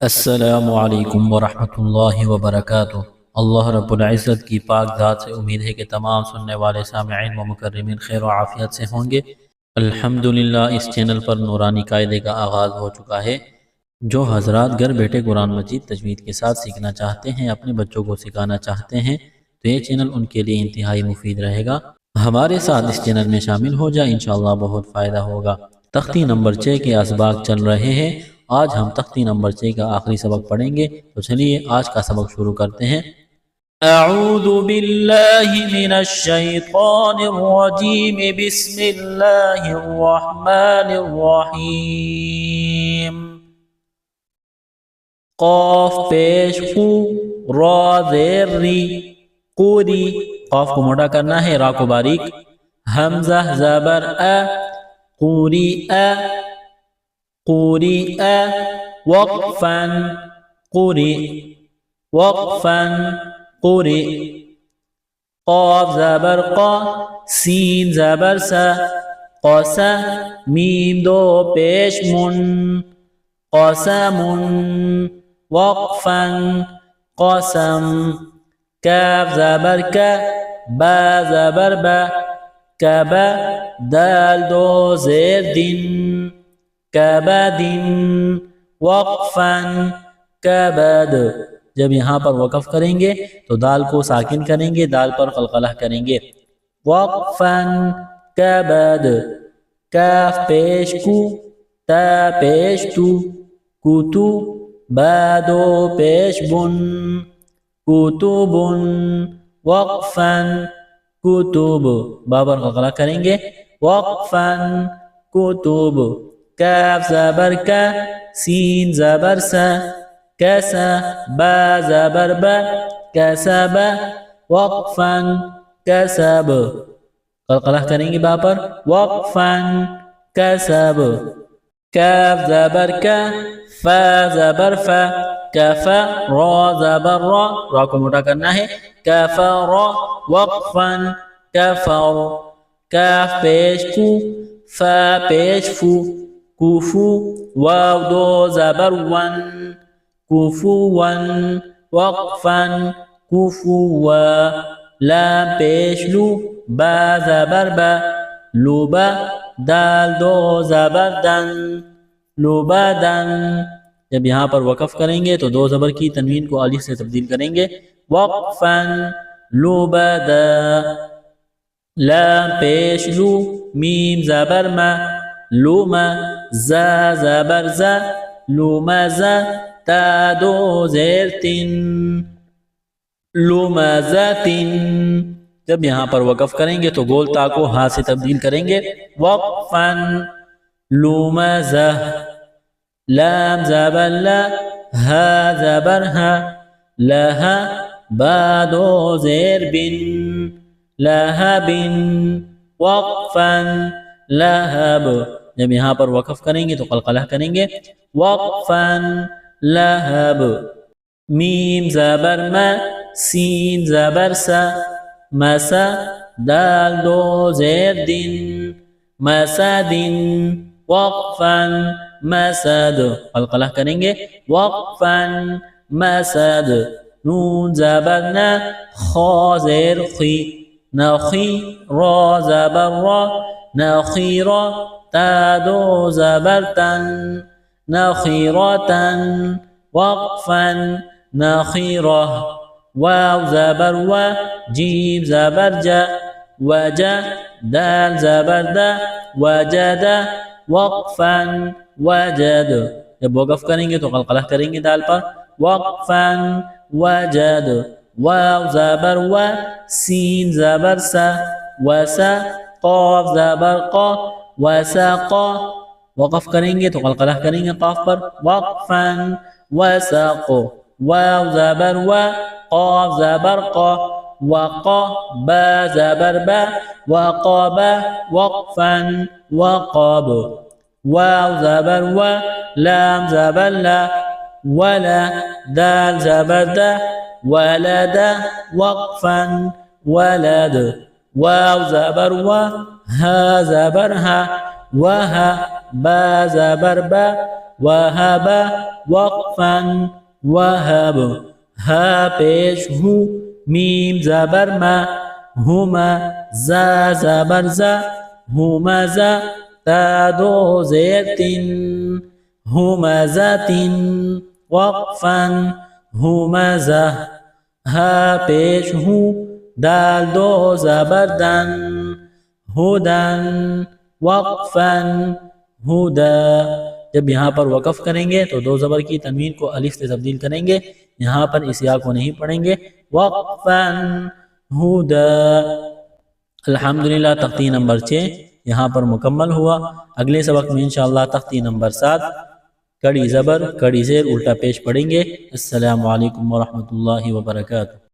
السلام علیکم ورحمۃ اللہ وبرکاتہ۔ اللہ رب العزت کی پاک ذات سے امید ہے کہ تمام سننے والے سامعین و مکرمین خیر و عافیت سے ہوں گے۔ الحمدللہ اس چینل پر نورانی قاعدے کا آغاز ہو چکا ہے۔ جو حضرات گھر بیٹھے قرآن مجید تجوید کے ساتھ سیکھنا چاہتے ہیں، اپنے بچوں کو سکھانا چاہتے ہیں، تو یہ چینل ان کے لیے انتہائی مفید رہے گا۔ ہمارے ساتھ اس چینل میں شامل ہو جائے، انشاءاللہ بہت فائدہ ہوگا۔ تختی نمبر 6 کے اسباق چل رہے ہیں۔ آج ہم تختی نمبر 6 کا آخری سبق پڑھیں گے، تو چلیے آج کا سبق شروع کرتے ہیں۔ اعوذ باللہ من الشیطان الرجیم، بسم اللہ الرحمن الرحیم۔ قاف پیش قو، را زیر ری، قوری، قاف کو موٹا کرنا ہے، را کو باریک، حمزہ زبر ا، قوری ا، قوری ا، وقفن، قوری، وقفن، قوری، قاف زبر قا، سین زبر سا، قاسا، میم دو پیش من، قاسم، وقفن، قاسم، کاف زبر کا، با زبر با، کبا، دال دو زیر دن، کبد، وقفن، کبد۔ جب یہاں پر وقف کریں گے تو دال کو ساکن کریں گے، دال پر قلقلہ کریں گے، وقفن، کبد۔ کاف پیش کو، تا پیش تو، کتو، با دو پیش بن، کتبن، وقفن، کتب، با پر قلقلہ کریں گے، وقفن، کتب۔ کاف زبر کا، سین زبر سا، کسا، با زبر با، کسب، وقفن، کسب، قلقلہ کریں گے با پر، وقفن، کسب۔ کاف زبر کا، فا زبر فا، کفا، را زبر را، را کو موٹا کرنا ہے، کفر، وقفن، کفر۔ کاف پیش کو، فا پیش فو، کوفو، واو دو زبر ون، کوفو ون، وقفن، کوفو، لام پیش لو، با زبر با، لوبا، دال دو زبر دن، لوبدن۔ جب یہاں پر وقف کریں گے تو دو زبر کی تنوین کو الف سے تبدیل کریں گے، وقفن، لوبدا، لام پیش لو، میم زبر ما، لوما، زا زبر زا، لومزا، تا دو زیر تن، لومزتن۔ جب یہاں پر وقف کریں گے تو گول تا کو ہا سے تبدیل کریں گے، وقفن، لومزہ، لام زبر لا، ہا زبر ہا، لہا، با دو زیر بن، لہبن، وقفن، لہب۔ جب یہاں پر وقف کریں گے تو قلقلہ کریں گے، وقفن، لہب۔ میم زبر ما، سین زبر سا، مسا، دال دو زیر دن، مسدن، وقفن، مسد، قلقلہ کریں گے، وقفن، مسد۔ نون زبر نا، خا زیر خی، نخی، را زبر را، نخیرا، تا دو زبر تن، نخیرتن، وقفن، نخیرہ۔ واو زبر و، جیم زبر جا، وجا، دال زبر دا، وجد، وقفن، وجد۔ جب وقف کریں گے تو قلقلہ کریں گے دال پر، وقفن، وجد۔ واو زبر و، سین زبر سا، وسا، قاف زبر قا، وسقا۔ وقف کریں گے تو قلقلہ کریں گے قاف پر، وقفن، وسق۔ واو زبر و، قاف زبر قا، وقا، با زبر با، وقاب، وقفن، وقاب۔ واو زبر و، لام زبر لا، ولا، دال زبر دا، ولد، وقفن، ولد۔ واو زبر و، ها زبر ها، وها با زبر با وهب وقفا وهب ها پیش ہو میم زبر ما ہما زا زبر زا ہما زا تا دو زیر تن همزة وقفا همزة ها پیش ہو دال دو زبردن ہدن وقفا ہدا. جب یہاں پر وقف کریں گے تو دو زبر کی تنوین کو الف سے تبدیل کریں گے. یہاں پر اس یا کو نہیں پڑھیں گے. وقفا ہدا. الحمدللہ تختی نمبر 6 یہاں پر مکمل ہوا. اگلے سبق میں انشاءاللہ تختی نمبر 7 کڑی زبر کڑی زیر الٹا پیش پڑھیں گے. السلام علیکم ورحمۃ اللہ وبرکاتہ.